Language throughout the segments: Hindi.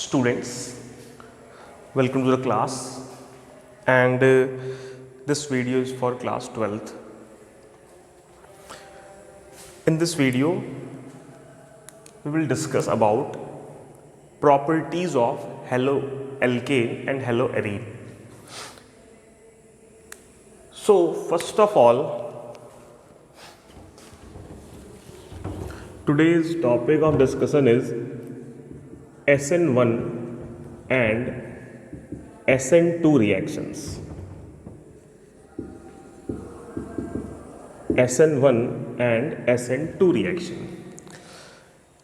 Students, welcome to the class, and this video is for class 12th. In this video we will discuss about properties of haloalkane and haloarene. So first of all, today's topic of discussion is SN1 and SN2 reactions. SN1 and SN2 reaction,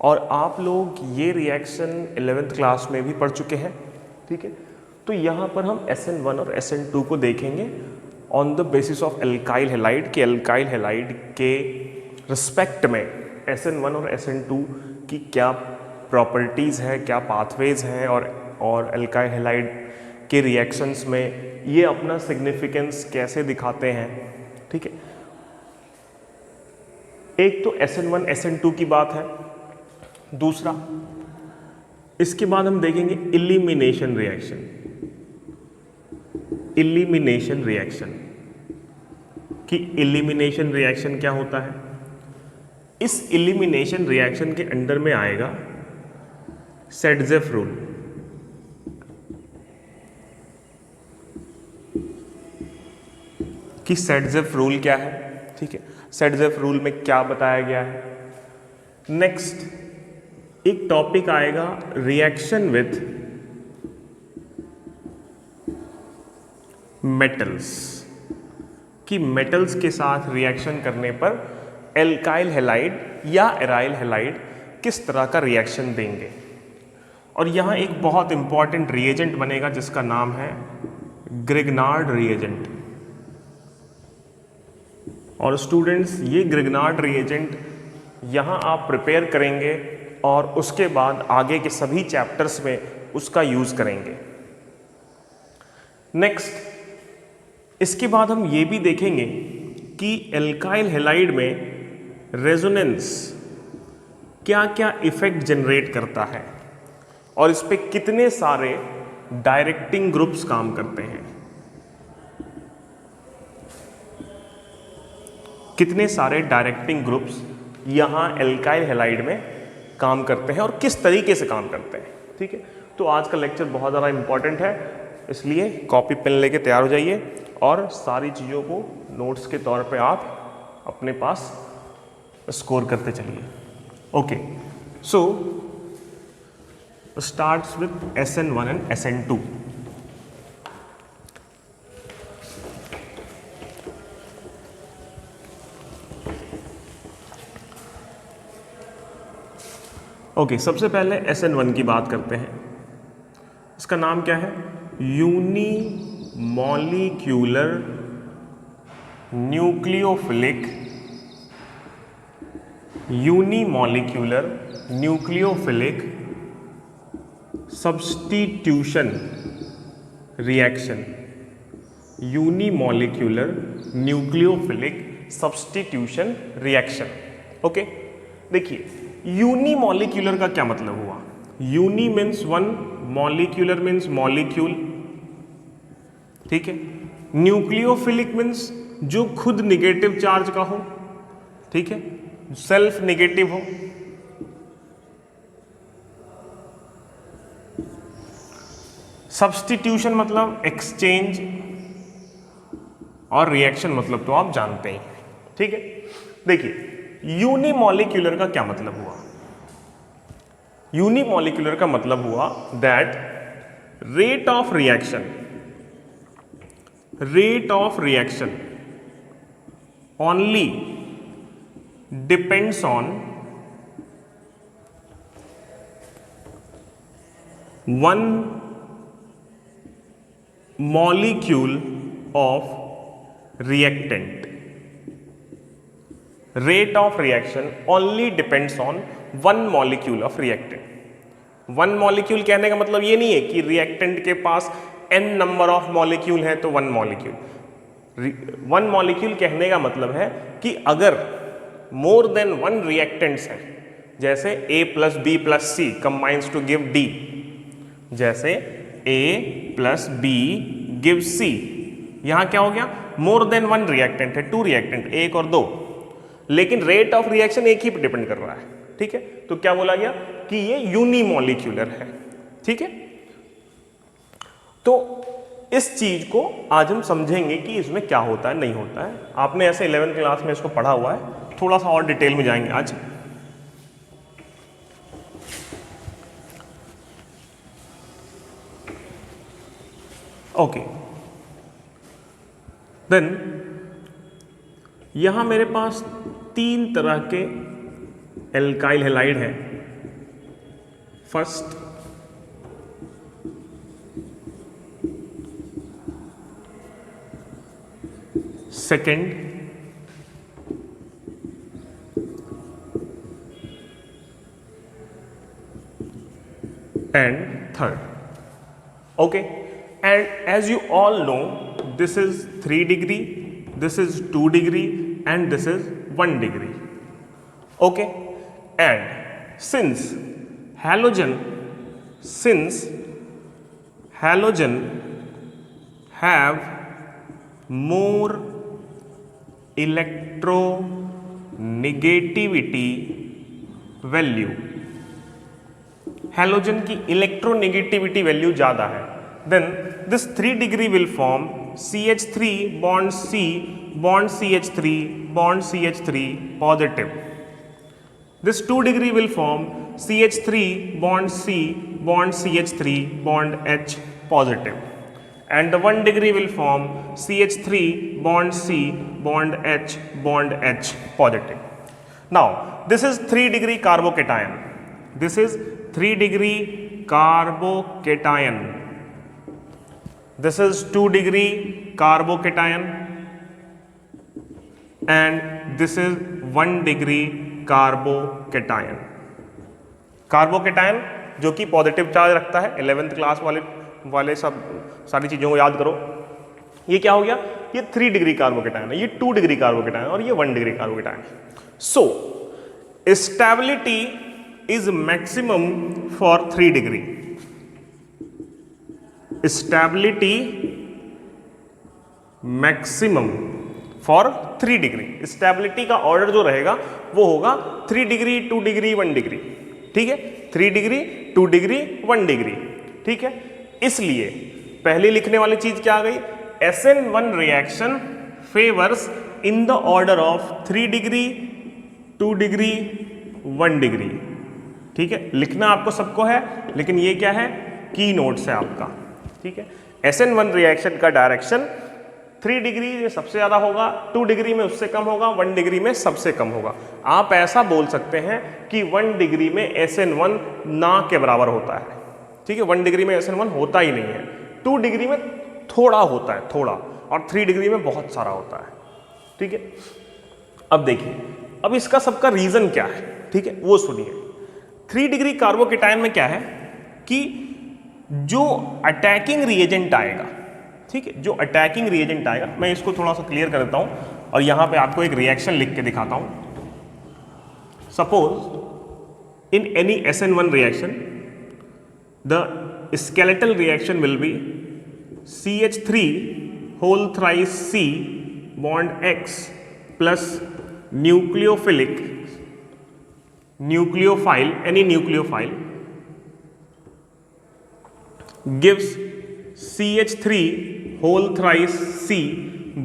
और आप लोग ये रिएक्शन 11th क्लास में भी पढ़ चुके हैं, ठीक है। तो यहाँ पर हम SN1 और SN2 को देखेंगे on the basis of alkyl halide के एल्काइल हैलाइड के रिस्पेक्ट में SN1 और SN2 की क्या प्रॉपर्टीज़ है, क्या पाथवेज हैं, और एल्काइल हैलाइड के रिएक्शंस में ये अपना सिग्निफिकेंस कैसे दिखाते हैं, ठीक है। एक तो SN1 SN2 की बात है। दूसरा, इसके बाद हम देखेंगे इलिमिनेशन रिएक्शन। इलिमिनेशन रिएक्शन कि इलिमिनेशन रिएक्शन क्या होता है। इस इलिमिनेशन रिएक्शन के अंडर में आएगा सेडजेफ रूल। कि सेडजेफ रूल क्या है, ठीक है। सेडजेफ रूल में क्या बताया गया है। नेक्स्ट एक टॉपिक आएगा रिएक्शन विथ मेटल्स, कि मेटल्स के साथ रिएक्शन करने पर एल्काइल हैलाइड या एराइल हैलाइड किस तरह का रिएक्शन देंगे। और यहाँ एक बहुत इंपॉर्टेंट रिएजेंट बनेगा जिसका नाम है ग्रिग्नार्ड रिएजेंट। और स्टूडेंट्स, ये ग्रिग्नार्ड रिएजेंट यहाँ आप प्रिपेयर करेंगे और उसके बाद आगे के सभी चैप्टर्स में उसका यूज़ करेंगे। नेक्स्ट, इसके बाद हम ये भी देखेंगे कि एल्काइल हैलाइड में रेजोनेंस क्या क्या इफेक्ट जनरेट करता है और इस पे कितने सारे डायरेक्टिंग ग्रुप्स काम करते हैं। कितने सारे डायरेक्टिंग ग्रुप्स यहाँ एल्काइल हैलाइड में काम करते हैं और किस तरीके से काम करते हैं, ठीक है। तो आज का लेक्चर बहुत ज़्यादा इंपॉर्टेंट है, इसलिए कॉपी पेन लेके तैयार हो जाइए और सारी चीज़ों को नोट्स के तौर पे आप अपने पास स्कोर करते चलिए। Okay, so starts with SN1 and SN2. Okay, सबसे पहले SN1 की बात करते हैं। इसका नाम क्या है? Unimolecular nucleophilic substitution reaction. Unimolecular nucleophilic substitution reaction. Okay, देखिए यूनिमॉलिक्यूलर का क्या मतलब हुआ। Uni means one, molecular means molecule, ठीक है। न्यूक्लियोफिलिक मीन्स जो खुद निगेटिव चार्ज का हो, ठीक है, सेल्फ निगेटिव हो। सब्स्टिट्यूशन मतलब एक्सचेंज, और रिएक्शन मतलब तो आप जानते ही, ठीक है। देखिए यूनिमॉलिक्यूलर का क्या मतलब हुआ। यूनिमॉलिक्यूलर का मतलब हुआ that rate of reaction only depends on one molecule of reactant. Rate of reaction only depends on one molecule of reactant. One molecule कहने का मतलब ये नहीं है कि reactant के पास n number of molecule है तो one molecule. One molecule कहने का मतलब है कि अगर more than one reactants है, जैसे A plus B plus C combines to give D, जैसे A plus B give C, यहां क्या हो गया, मोर देन वन रिएक्टेंट है, 2 रिएक्टेंट, 1 और 2, लेकिन रेट ऑफ रिएक्शन एक ही पे डिपेंड कर रहा है, ठीक है। तो क्या बोला गया कि ये यूनिमॉलिक्यूलर है, ठीक है। तो इस चीज को आज हम समझेंगे कि इसमें क्या होता है, नहीं होता है। आपने ऐसे 11th क्लास में इसको पढ़ा हुआ है, थोड़ा सा और डिटेल में जाएंगे आज। ओके, देन यहां मेरे पास 3 तरह के एल्काइल हैलाइड है। First, second and third. Okay, and as you all know, this is 3 degree, this is 2 degree and this is 1 degree. Okay, and since halogen have more electronegativity value, halogen की इलेक्ट्रोनेगेटिविटी वैल्यू ज्यादा है, then this 3 degree will form CH3 bond C bond CH3 bond CH3 positive, this 2 degree will form CH3 bond C bond CH3 bond H positive, and the 1 degree will form CH3 bond C bond H bond H positive. Now this is 3 degree carbocation, this is 3 degree carbocation, this is 2 degree carbocation and this is 1 degree carbocation. Carbocation जो कि पॉजिटिव चार्ज रखता है, 11th क्लास वाले सब सारी चीज़ों को याद करो। ये क्या हो गया, ये 3 डिग्री कार्बोकेटायन है, ये 2 डिग्री कार्बोकेटायन और ये 1 degree carbocation. So stability is maximum for 3 degree, stability maximum for 3 degree. Stability का ऑर्डर जो रहेगा वो होगा 3 डिग्री 2 डिग्री 1 डिग्री, ठीक है, 3 डिग्री 2 डिग्री 1 डिग्री, ठीक है। इसलिए पहले लिखने वाली चीज क्या आ गई, SN1 reaction favours in the order of 3 degree 2 degree 1 degree, ठीक है। लिखना आपको सबको है, लेकिन ये क्या है, की नोट्स है आपका, ठीक है। SN1 रिएक्शन का डायरेक्शन 3 डिग्री में सबसे ज्यादा होगा, 2 डिग्री में उससे कम होगा, 1 डिग्री में सबसे कम होगा। आप ऐसा बोल सकते हैं कि 1 डिग्री में SN1 ना के बराबर होता है, ठीक है। 1 डिग्री में SN1 होता ही नहीं है, 2 डिग्री में थोड़ा होता है, थोड़ा, और 3 डिग्री में बहुत सारा होता है, ठीक है। अब देखिए, अब इसका सबका रीजन क्या है, ठीक है, वो सुनिए। 3 डिग्री कार्बोकेटायन में क्या है कि जो अटैकिंग रिएजेंट आएगा, ठीक है, जो अटैकिंग रिएजेंट आएगा, मैं इसको थोड़ा सा क्लियर कर देता हूं और यहां पे आपको एक रिएक्शन लिख के दिखाता हूं। Suppose in any SN1 reaction the skeletal reaction will be CH3 whole thrice C bond X plus nucleophile, any nucleophile gives CH3 whole thrice C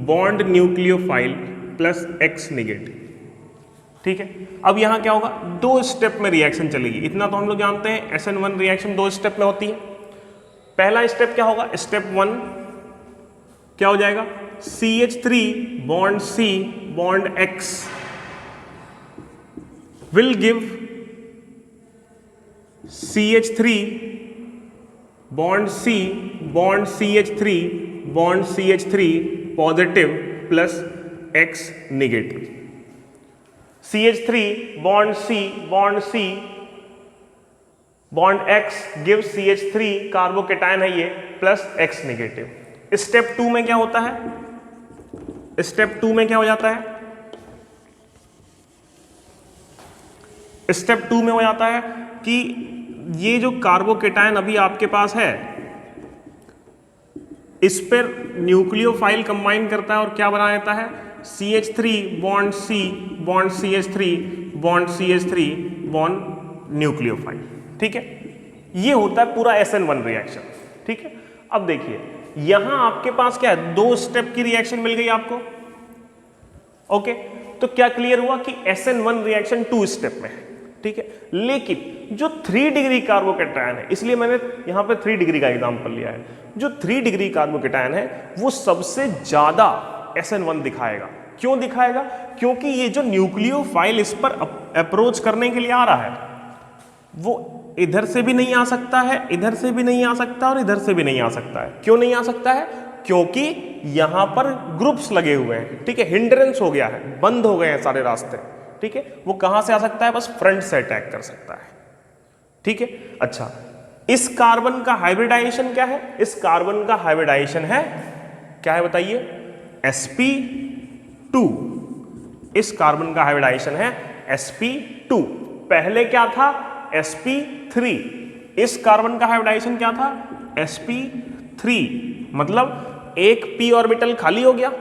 bond nucleophile plus X negative, ठीक है। अब यहां क्या होगा, 2 स्टेप में रिएक्शन चलेगी, इतना तो हम लोग जानते हैं। SN1 रिएक्शन 2 स्टेप में होती है। पहला स्टेप क्या होगा, स्टेप 1 क्या हो जाएगा, CH3 bond C bond X will give CH3 bond C bond CH3 bond CH3 positive plus X negative. CH3 bond C bond X gives CH3 carbocation है ये, प्लस X नेगेटिव। स्टेप 2 में क्या होता है, स्टेप 2 में क्या हो जाता है, स्टेप 2 में हो जाता है कि ये जो कार्बोकेटायन अभी आपके पास है इस पर न्यूक्लियोफाइल कंबाइन करता है और क्या बना देता है CH3 bond C bond CH3 bond CH3 bond nucleophile. ठीक है, ये होता है पूरा SN1 रिएक्शन। ठीक है, अब देखिए यहां आपके पास क्या है, 2 स्टेप की रिएक्शन मिल गई आपको। ओके, तो क्या क्लियर हुआ कि SN1 रिएक्शन 2 स्टेप में है। ठीक है, लेकिन जो 3 डिग्री कार्बोकेटायन है, इसलिए मैंने यहां पे 3 डिग्री का एग्जांपल लिया है, जो 3 डिग्री कार्बोकेटायन है वो सबसे ज्यादा SN1 दिखाएगा। क्यों दिखाएगा? क्योंकि ये जो न्यूक्लियोफाइल इस पर अप्रोच करने के लिए आ रहा है वो इधर से भी नहीं आ सकता है, इधर से भी नहीं आ सकता और इधर से भी नहीं आ सकता है। क्यों नहीं आ सकता है? क्योंकि यहां पर ग्रुप्स लगे हुए हैं। ठीक है, हिंड्रेंस हो गया है, बंद हो गए हैं सारे रास्ते। ठीक है, वो कहां से आ सकता है? बस फ्रंट से अटैक कर सकता है। ठीक है, अच्छा इस कार्बन का हाइब्रिडाइजेशन क्या है? इस कार्बन का हाइब्रिडाइजेशन है क्या है बताइए? sp2। इस कार्बन का हाइब्रिडाइजेशन है sp2। पहले क्या था? sp3। इस कार्बन का हाइब्रिडाइजेशन क्या था? sp3। मतलब एक p ऑर्बिटल खाली हो गया,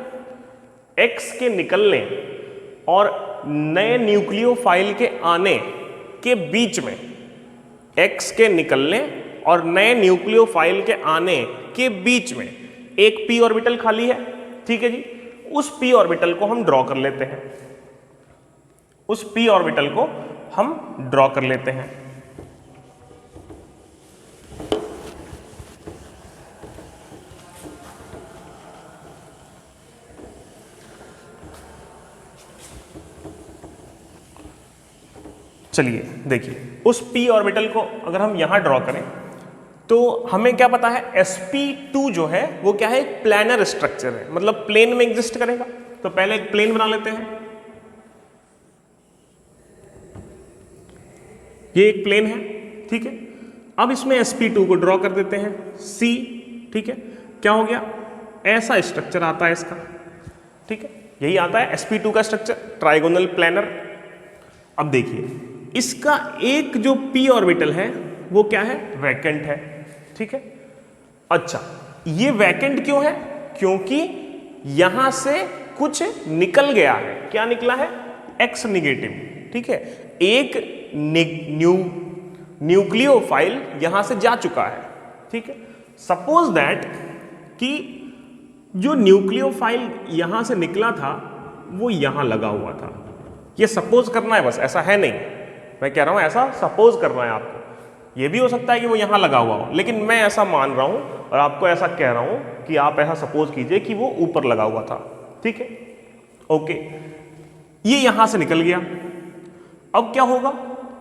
x के निकलने और नए न्यूक्लियोफाइल के आने के बीच में, x के निकलने और नए न्यूक्लियोफाइल के आने के बीच में एक p ऑर्बिटल खाली है। ठीक है जी, उस p ऑर्बिटल को हम ड्रॉ कर लेते हैं। उस p ऑर्बिटल को हम ड्रॉ कर लेते हैं। चलिए देखिए, उस p ऑर्बिटल को अगर हम यहां ड्रॉ करें तो हमें क्या पता है? sp2 जो है वो क्या है? एक प्लैनर स्ट्रक्चर है, मतलब प्लेन में एग्जिस्ट करेगा। तो पहले एक प्लेन बना लेते हैं। ये एक प्लेन है। ठीक है, अब इसमें sp2 को ड्रॉ कर देते हैं C। ठीक है, क्या हो गया? ऐसा स्ट्रक्चर आता है इसका। ठीक है, यही आता है sp2 का स्ट्रक्चर, ट्राइगोनल प्लैनर। अब देखिए इसका एक जो p ऑर्बिटल है वो क्या है? वैकेंट है। ठीक है, अच्छा ये वैकेंट क्यों है? क्योंकि यहां से कुछ निकल गया है। क्या निकला है? X negative. ठीक है, एक न्यूक्लियोफाइल यहां से जा चुका है। ठीक है, सपोज दैट कि जो न्यूक्लियोफाइल यहां से निकला था वो यहां लगा हुआ था। ये सपोज करना है, बस ऐसा है नहीं, मैं कह रहा हूं ऐसा सपोज करना है आपको। ये भी हो सकता है कि वो यहां लगा हुआ हो, लेकिन मैं ऐसा मान रहा हूं और आपको ऐसा कह रहा हूं कि आप ऐसा सपोज कीजिए कि वो ऊपर लगा हुआ था। ठीक है, ओके, ये यहां से निकल गया। अब क्या होगा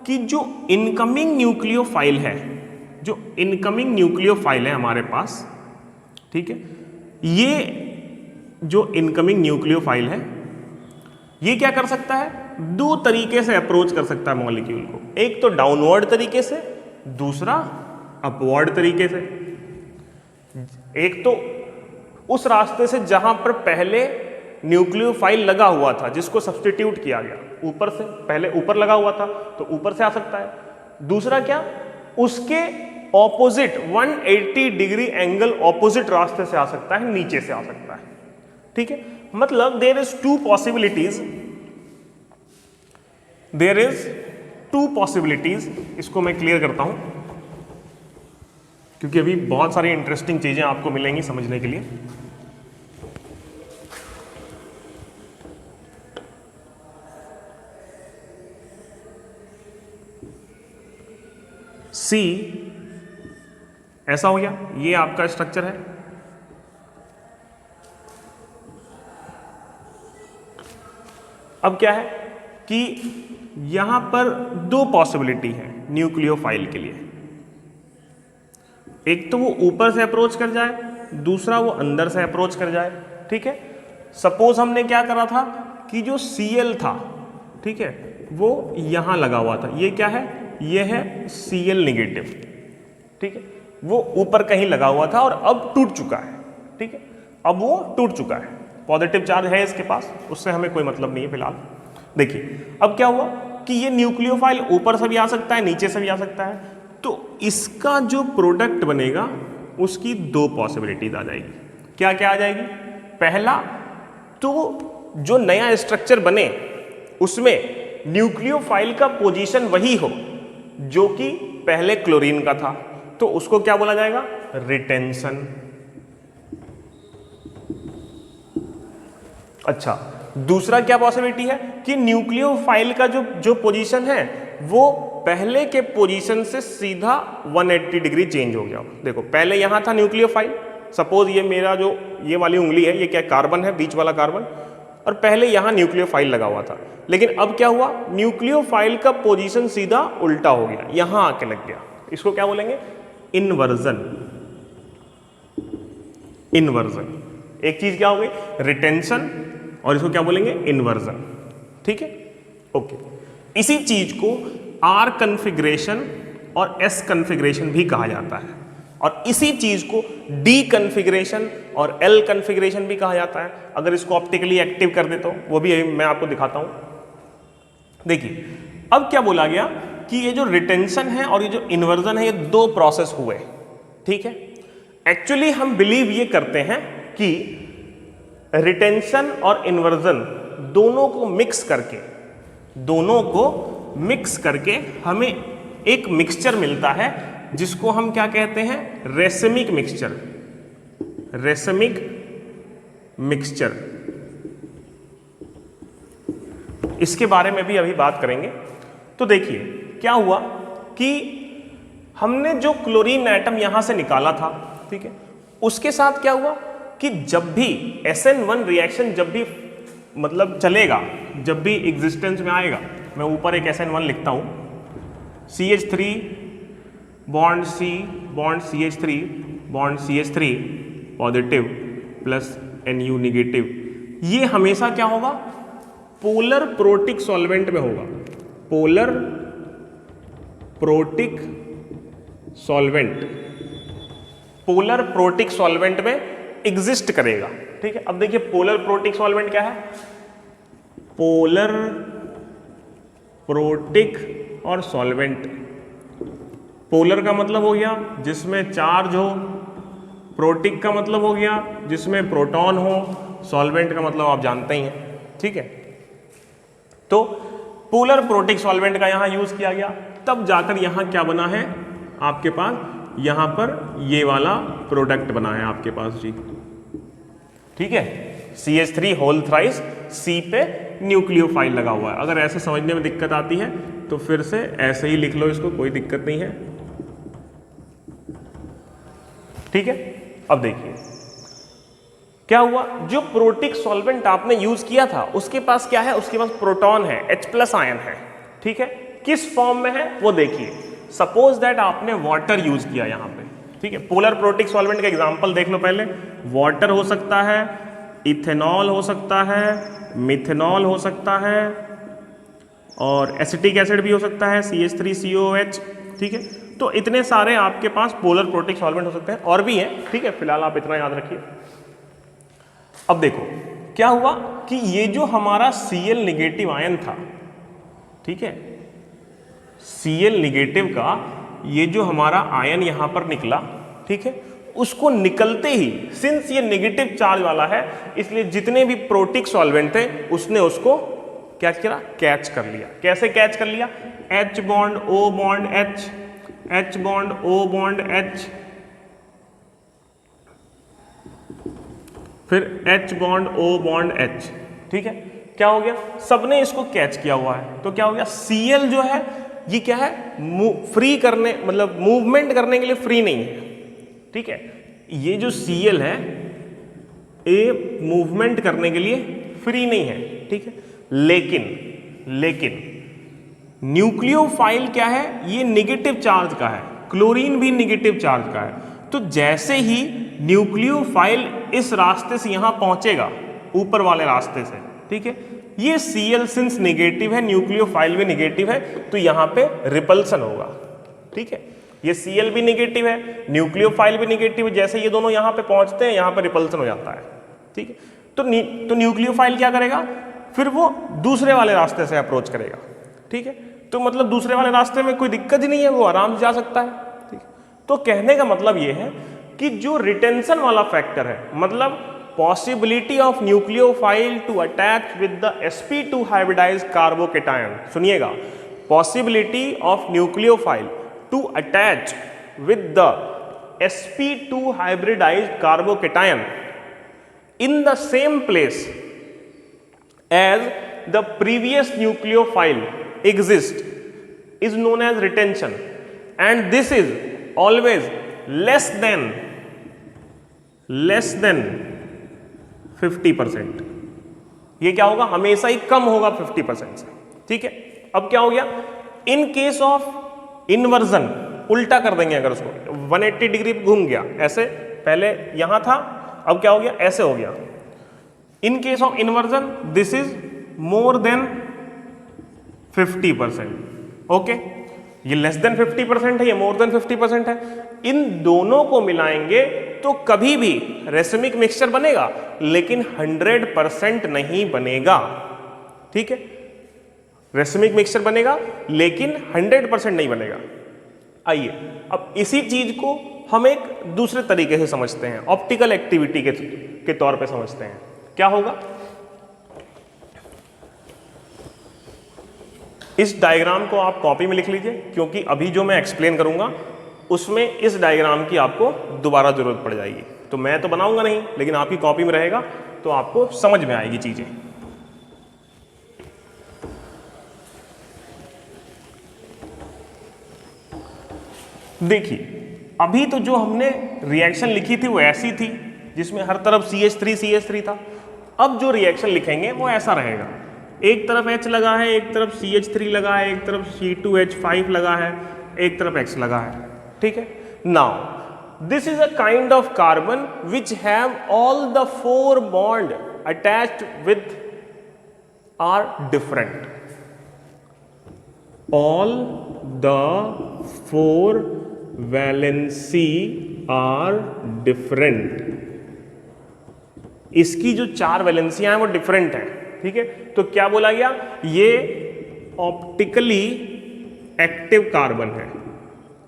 कि जो इनकमिंग न्यूक्लियोफाइल है, जो इनकमिंग न्यूक्लियोफाइल है हमारे पास, ठीक है, ये जो इनकमिंग न्यूक्लियोफाइल है ये क्या कर सकता है? 2 तरीके से अप्रोच कर सकता है मॉलिक्यूल को। एक तो डाउनवर्ड तरीके से, दूसरा अपवर्ड तरीके से। एक तो उस रास्ते से जहां पर पहले न्यूक्लियोफाइल लगा हुआ था, जिसको सब्स्टिट्यूट किया गया, ऊपर से, पहले ऊपर लगा हुआ था तो ऊपर से आ सकता है। दूसरा क्या? उसके ऑपोजिट 180 डिग्री एंगल ऑपोजिट रास्ते से आ सकता है, नीचे से आ सकता है। ठीक है, मतलब there is 2 possibilities, there is 2 possibilities. इसको मैं क्लियर करता हूं क्योंकि अभी बहुत सारी इंटरेस्टिंग चीजें आपको मिलेंगी समझने के लिए। C ऐसा हो गया, ये आपका स्ट्रक्चर है। अब क्या है कि यहां पर 2 पॉसिबिलिटी है न्यूक्लियोफाइल के लिए। एक तो वो ऊपर से अप्रोच कर जाए, दूसरा वो अंदर से अप्रोच कर जाए। ठीक है, सपोज हमने क्या करा था कि जो Cl था, ठीक है, वो यहां लगा हुआ था। ये क्या है? ये है Cl निगेटिव। ठीक है, वो ऊपर कहीं लगा हुआ था और अब टूट चुका है। ठीक है, अब वो टूट चुका है, पॉजिटिव चार्ज है इसके पास, उससे हमें कोई मतलब नहीं है फिलहाल। देखिए अब क्या हुआ कि ये न्यूक्लियोफाइल ऊपर से भी आ सकता है, नीचे से भी आ सकता है। तो इसका जो प्रोडक्ट बनेगा उसकी दो पॉसिबिलिटीज आ जाएगी। क्या क्या आ जाएगी? पहला, तो जो नया स्ट्रक्चर बने उसमें न्यूक्लियोफाइल का पोजीशन वही हो जो कि पहले क्लोरीन का था, तो उसको क्या बोला जाएगा? रिटेंशन। अच्छा, दूसरा क्या पॉसिबिलिटी है कि न्यूक्लियोफाइल का जो पोजीशन है वो पहले के पोजीशन से सीधा 180 डिग्री चेंज हो गया। देखो, पहले यहां था न्यूक्लियोफाइल, सपोज ये मेरा जो ये वाली उंगली है, ये क्या कार्बन है, बीच वाला कार्बन, और पहले यहां न्यूक्लियोफाइल लगा हुआ था। लेकिन अब क्या हुआ? न्यूक्लियोफाइल का पोजीशन सीधा उल्टा हो गया, यहां आके लग गया। इसको क्या बोलेंगे? इन्वर्जन। इन्वर्जन। एक चीज क्या हो गई? रिटेंशन, और इसको क्या बोलेंगे? इन्वर्जन। ठीक है, ओके। इसी चीज को आर कन्फिग्रेशन और एस कन्फिग्रेशन भी कहा जाता है, और इसी चीज को डी कन्फिग्रेशन और एल कन्फिग्रेशन भी कहा जाता है। अगर इसको ऑप्टिकली एक्टिव कर दे तो वो भी मैं आपको दिखाता हूं। देखिए, अब क्या बोला गया कि ये जो रिटेंशन है और ये जो इन्वर्जन है, ये दो प्रोसेस हुए। ठीक है, एक्चुअली हम बिलीव ये करते हैं कि रिटेंशन और इन्वर्जन दोनों को मिक्स करके हमें एक मिक्सचर मिलता है जिसको हम क्या कहते हैं? Racemic mixture. रेसमिक मिक्सचर, इसके बारे में भी अभी बात करेंगे। तो देखिए क्या हुआ कि हमने जो क्लोरीन एटम यहां से निकाला था, ठीक है, उसके साथ क्या हुआ कि जब भी SN1 रिएक्शन जब भी मतलब चलेगा, जब भी एग्जिस्टेंस में आएगा, मैं ऊपर एक SN1 लिखता हूं, CH3 bond C bond CH3 bond CH3 positive plus NU negative, ये हमेशा क्या होगा? पोलर प्रोटिक सॉल्वेंट में होगा। Polar protic solvent, polar protic solvent में एग्जिस्ट करेगा। ठीक है, अब देखिए पोलर प्रोटिक सॉल्वेंट क्या है? पोलर प्रोटिक और सॉल्वेंट। पोलर का मतलब हो गया जिसमें चार्ज हो, प्रोटिक का मतलब हो गया जिसमें प्रोटॉन हो, सॉल्वेंट का मतलब आप जानते ही हैं। ठीक है, तो पोलर प्रोटिक सॉल्वेंट का यहां यूज किया गया, तब जाकर यहां क्या बना है आपके पास? यहां पर ये वाला प्रोडक्ट बना है आपके पास जी। ठीक है, CH3 होल थ्राइस, C पे न्यूक्लियोफाइल लगा हुआ है। अगर ऐसे समझने में दिक्कत आती है तो फिर से ऐसे ही लिख लो इसको, कोई दिक्कत नहीं है। ठीक है, अब देखिए क्या हुआ? जो प्रोटिक सॉल्वेंट आपने यूज किया था उसके पास क्या है? उसके पास प्रोटॉन है, H+ आयन है। ठीक है, किस फॉर्म में है वो देखिए। सपोज दैट आपने वाटर यूज किया यहां पे। ठीक है, पोलर प्रोटिक सॉल्वेंट का एग्जांपल देख लो पहले। वाटर हो सकता है, इथेनॉल हो सकता है, मिथेनॉल हो सकता है, और एसिटिक एसिड भी हो सकता है, CH3COOH। ठीक है, तो इतने सारे आपके पास पोलर प्रोटिक सॉल्वेंट हो सकते हैं, और भी हैं। ठीक है, फिलहाल आप इतना याद रखिए। अब देखो क्या हुआ कि ये जो हमारा Cl निगेटिव आयन था, ठीक है, Cl निगेटिव का ये जो हमारा आयन यहां पर निकला, ठीक है, उसको निकलते ही, सिंस ये नेगेटिव चार्ज वाला है, इसलिए जितने भी प्रोटिक सॉल्वेंट थे उसने उसको क्या किया? कैच कर लिया। कैसे कैच कर लिया? H bond O bond H, H bond O bond H, फिर H bond O bond H। ठीक है, क्या हो गया? सबने इसको कैच किया हुआ है, तो क्या हो गया? Cl जो है ये क्या है? फ्री करने, मतलब मूवमेंट करने के लिए फ्री नहीं है। ठीक है, ये जो Cl है ये मूवमेंट करने के लिए फ्री नहीं है। ठीक है, लेकिन न्यूक्लियोफाइल क्या है? ये नेगेटिव चार्ज का है, क्लोरीन भी नेगेटिव चार्ज का है। तो जैसे ही न्यूक्लियोफाइल इस रास्ते से यहां पहुंचेगा, ऊपर वाले रास्ते से, ठीक है, ये Cl सिंस नेगेटिव है, न्यूक्लियोफाइल भी नेगेटिव है, तो यहां पे रिपल्सन होगा। ठीक है, ये Cl भी नेगेटिव है, न्यूक्लियोफाइल भी नेगेटिव है, जैसे ये दोनों यहां पे पहुंचते हैं, यहां पे रिपल्सन हो जाता है। ठीक है, तो न्यूक्लियोफाइल क्या करेगा? फिर वो दूसरे वाले रास्ते से अप्रोच करेगा। ठीक है, तो मतलब दूसरे वाले रास्ते में कोई दिक्कत ही नहीं है, वो आराम से जा सकता है। ठीक, तो कहने का मतलब ये है कि जो रिटेंशन वाला फैक्टर है, मतलब possibility of nucleophile to attach with the sp2 hybridized carbocation, सुनिएगा, possibility of nucleophile to attach with the sp2 hybridized carbocation in the same place as the previous nucleophile exists is known as retention, and this is always less than 50%। ये क्या होगा, हमेशा ही कम होगा 50% से। ठीक है, अब क्या हो गया, इन केस ऑफ इन्वर्जन, उल्टा कर देंगे अगर उसको, 180 डिग्री घूम गया, ऐसे पहले यहां था, अब क्या हो गया, ऐसे हो गया। In case of inversion this is more than 50%। Okay, ये लेस देन 50% है, ये मोर देन 50% है। इन दोनों को मिलाएंगे तो कभी भी रेसिमिक मिक्सचर बनेगा, लेकिन 100% नहीं बनेगा। ठीक है, रेसिमिक मिक्सचर बनेगा लेकिन 100% नहीं बनेगा। आइए अब इसी चीज को हम एक दूसरे तरीके से समझते हैं, ऑप्टिकल एक्टिविटी के तौर पे समझते हैं। क्या होगा, इस डायग्राम को आप कॉपी में लिख लीजिए, क्योंकि अभी जो मैं एक्सप्लेन करूंगा उसमें इस डायग्राम की आपको दोबारा जरूरत पड़ जाएगी। तो मैं तो बनाऊंगा नहीं, लेकिन आपकी कॉपी में रहेगा तो आपको समझ में आएगी चीजें। देखिए, अभी तो जो हमने रिएक्शन लिखी थी वो ऐसी थी जिसमें हर तरफ CH3 था। अब जो रिएक्शन लिखेंगे वो ऐसा रहेगा, एक तरफ H लगा है, एक तरफ CH3 लगा है, एक तरफ C2H5 लगा है, एक तरफ X लगा है। ठीक है, now this is a kind of carbon which have all the 4 bond attached with are different, all the 4 valency are different. इसकी जो 4 वैलेंसियां हैं वो डिफरेंट हैं। ठीक है, तो क्या बोला गया, ये ऑप्टिकली एक्टिव कार्बन है,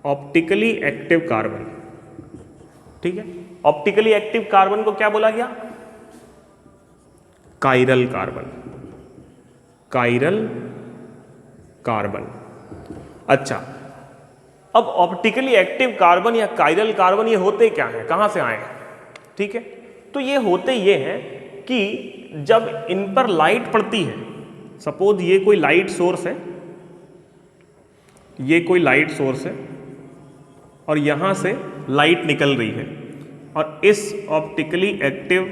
ऑप्टिकली एक्टिव कार्बन। ठीक है, ऑप्टिकली एक्टिव कार्बन को क्या बोला गया, काइरल कार्बन, काइरल कार्बन। अच्छा, अब ऑप्टिकली एक्टिव कार्बन या काइरल कार्बन ये होते क्या हैं, कहां से आए हैं? ठीक है, तो ये होते ये हैं कि जब इन पर लाइट पड़ती है, सपोज ये कोई लाइट सोर्स है, ये कोई लाइट सोर्स है और यहां से लाइट निकल रही है, और इस ऑप्टिकली एक्टिव,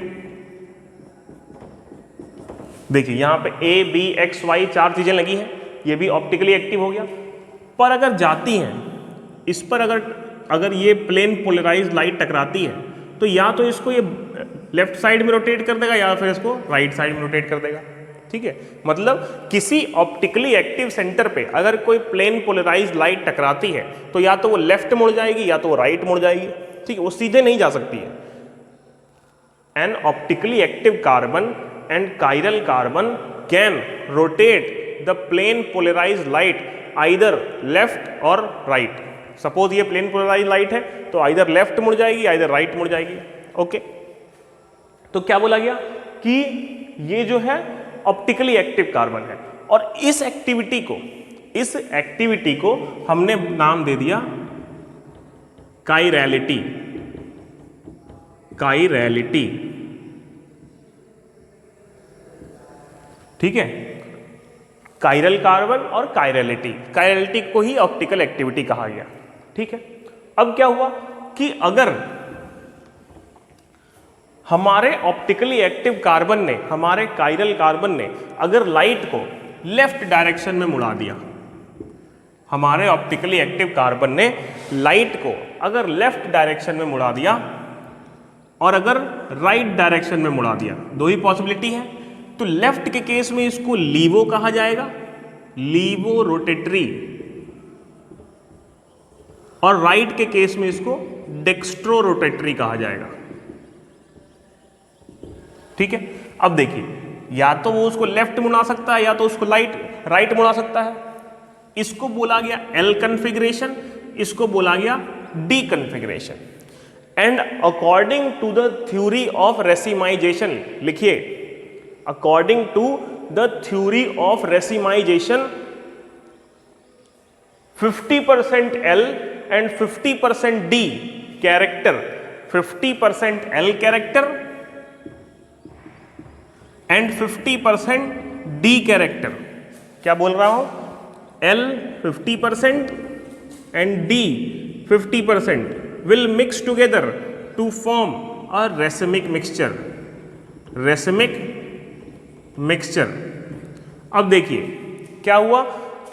देखिए यहां पे A, B, X, Y 4 चीजें लगी हैं, ये भी ऑप्टिकली एक्टिव हो गया। पर अगर जाती हैं इस पर, अगर ये प्लेन पोलराइज लाइट टकराती है, तो या तो इसको ये लेफ्ट साइड में रोटेट कर देगा या फिर इसको राइट साइड में रोटेट कर देगा। ठीक है, मतलब किसी ऑप्टिकली एक्टिव सेंटर पे अगर कोई प्लेन पोलराइज लाइट टकराती है तो या तो वो लेफ्ट मुड़ जाएगी या तो वो राइट मुड़ जाएगी। ठीक है, वो सीधे नहीं जा सकती है। An optically active carbon and chiral carbon can rotate the plane polarise light either left or right. Suppose ये प्लेन पोलराइज लाइट है तो आइदर लेफ्ट मुड़ जाएगी आइदर राइट मुड़ जाएगी। ओके, तो क्या बोला गया कि ये जो है ऑप्टिकली एक्टिव कार्बन है, और इस एक्टिविटी को हमने नाम दे दिया काइरैलिटी, काइरैलिटी। ठीक है, काइरल कार्बन और काइरैलिटी, काइरैलिटी को ही ऑप्टिकल एक्टिविटी कहा गया। ठीक है, अब क्या हुआ कि अगर हमारे ऑप्टिकली एक्टिव कार्बन ने, हमारे काइरल कार्बन ने अगर लाइट को लेफ्ट डायरेक्शन में मुड़ा दिया, हमारे ऑप्टिकली एक्टिव कार्बन ने लाइट को अगर लेफ्ट डायरेक्शन में मुड़ा दिया और अगर राइट डायरेक्शन में मुड़ा दिया, दो ही पॉसिबिलिटी है। तो लेफ्ट के केस में इसको लीवो कहा जाएगा, लीवो रोटेटरी, और राइट के केस में इसको डेक्स्ट्रो रोटेटरी कहा जाएगा। ठीक है, अब देखिए, या तो वो उसको लेफ्ट मुड़ा सकता है या तो उसको राइट मुड़ा सकता है। इसको बोला गया एल कन्फिग्रेशन, इसको बोला गया D configuration. And according to the theory of racemization, लिखिए according to the theory of racemization 50% L and 50% D character, 50% L character and 50% D character। क्या बोल रहा हूं? L 50% and D 50% will mix together to form a racemic mixture, racemic mixture। अब देखिए क्या हुआ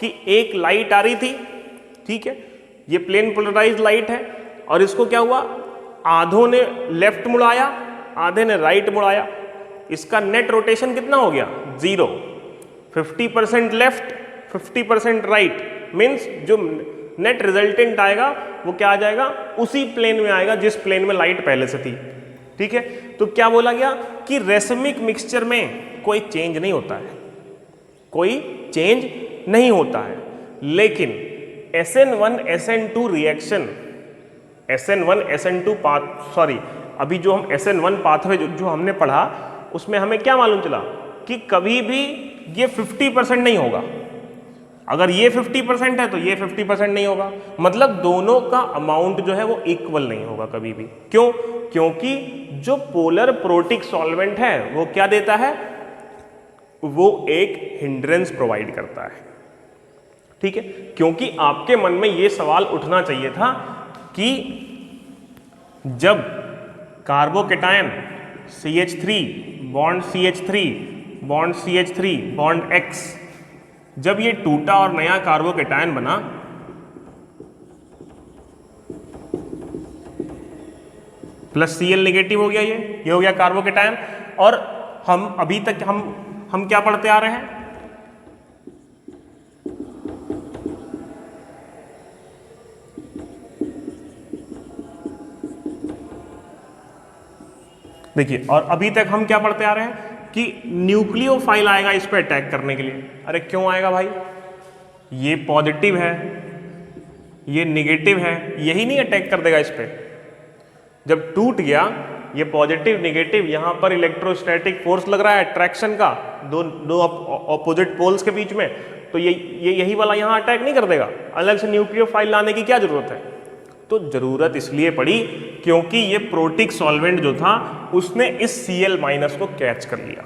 कि एक लाइट आ रही थी, ठीक है, ये प्लेन पोलराइज्ड लाइट है, और इसको क्या हुआ, आधों ने लेफ्ट मुड़ाया, आधे ने राइट मुड़ाया, इसका नेट रोटेशन कितना हो गया? 0। 50% लेफ्ट 50% राइट मीन्स जो नेट रिजल्टेंट आएगा वो क्या आ जाएगा? उसी प्लेन में आएगा जिस प्लेन में लाइट पहले से थी, ठीक है। तो क्या बोला गया कि रेसमिक मिक्सचर में कोई चेंज नहीं होता है, कोई चेंज नहीं होता है, लेकिन SN1 SN2 reaction, SN1 SN2 अभी जो हम SN1 पाथवे जो हमने पढ़ा उसमें हमें क्या मालूम चला कि कभी भी ये 50% नहीं होगा। अगर ये 50% है तो ये 50% नहीं होगा, मतलब दोनों का अमाउंट जो है वो इक्वल नहीं होगा कभी भी। क्यों? क्योंकि जो पोलर प्रोटिक सॉल्वेंट है वो क्या देता है? वो एक हिंड्रेंस प्रोवाइड करता है, ठीक है। क्योंकि आपके मन में ये सवाल उठना चाहिए था कि जब carbocation CH3 bond CH3 bond CH3 bond X जब ये टूटा और नया कार्बोकेटायन बना, प्लस Cl नेगेटिव हो गया, ये हो गया कार्बोकेटायन। और हम अभी तक हम क्या पढ़ते आ रहे हैं? देखिए, और अभी तक हम क्या पढ़ते आ रहे हैं कि न्यूक्लियोफाइल आएगा इस पर अटैक करने के लिए। अरे क्यों आएगा भाई? ये पॉजिटिव है, ये निगेटिव है, यही नहीं अटैक कर देगा इस पर? जब टूट गया ये पॉजिटिव निगेटिव, यहां पर इलेक्ट्रोस्टैटिक फोर्स लग रहा है अट्रैक्शन का दो ऑपोजिट पोल्स के बीच में, तो यही वाला यहां अटैक नहीं कर देगा? अलग से न्यूक्लियोफाइल लाने की क्या जरूरत है? तो जरूरत इसलिए पड़ी क्योंकि ये प्रोटिक सॉल्वेंट जो था उसने इस Cl माइनस को कैच कर लिया,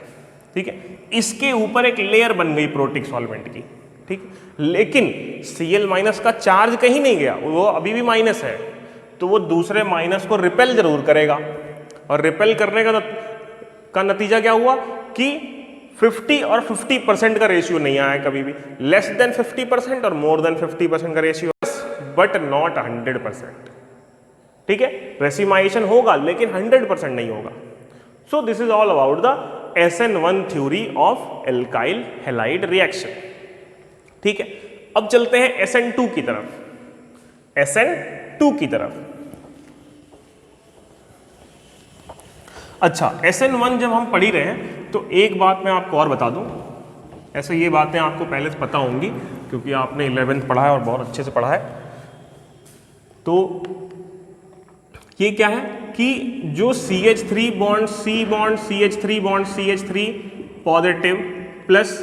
ठीक है। इसके ऊपर एक लेयर बन गई प्रोटिक सॉल्वेंट की, ठीक। लेकिन Cl माइनस का चार्ज कहीं नहीं गया, वो अभी भी माइनस है, तो वो दूसरे माइनस को रिपेल जरूर करेगा। और रिपेल करने का नतीजा क्या हुआ कि 50 और 50% का रेशियो नहीं आया कभी भी, लेस देन 50% और मोर देन 50% का रेशियो, बट नॉट 100%, ठीक है। रेसिमाइजेशन होगा लेकिन 100% नहीं होगा। So this is all about the SN1 theory of alkyl halide reaction, ठीक है। अब चलते हैं SN2 की तरफ। SN2 की तरफ, अच्छा, SN1 जब हम पढ़ ही रहे हैं तो एक बात मैं आपको और बता दूं, ऐसे ये बातें आपको पहले से पता होंगी क्योंकि आपने 11th पढ़ा है और बहुत अच्छे से पढ़ा है। तो ये क्या है कि जो CH3 bond C bond CH3 bond CH3 positive plus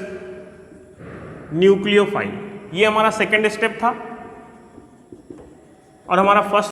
nucleophile, ये हमारा सेकेंड स्टेप था, और हमारा फर्स्ट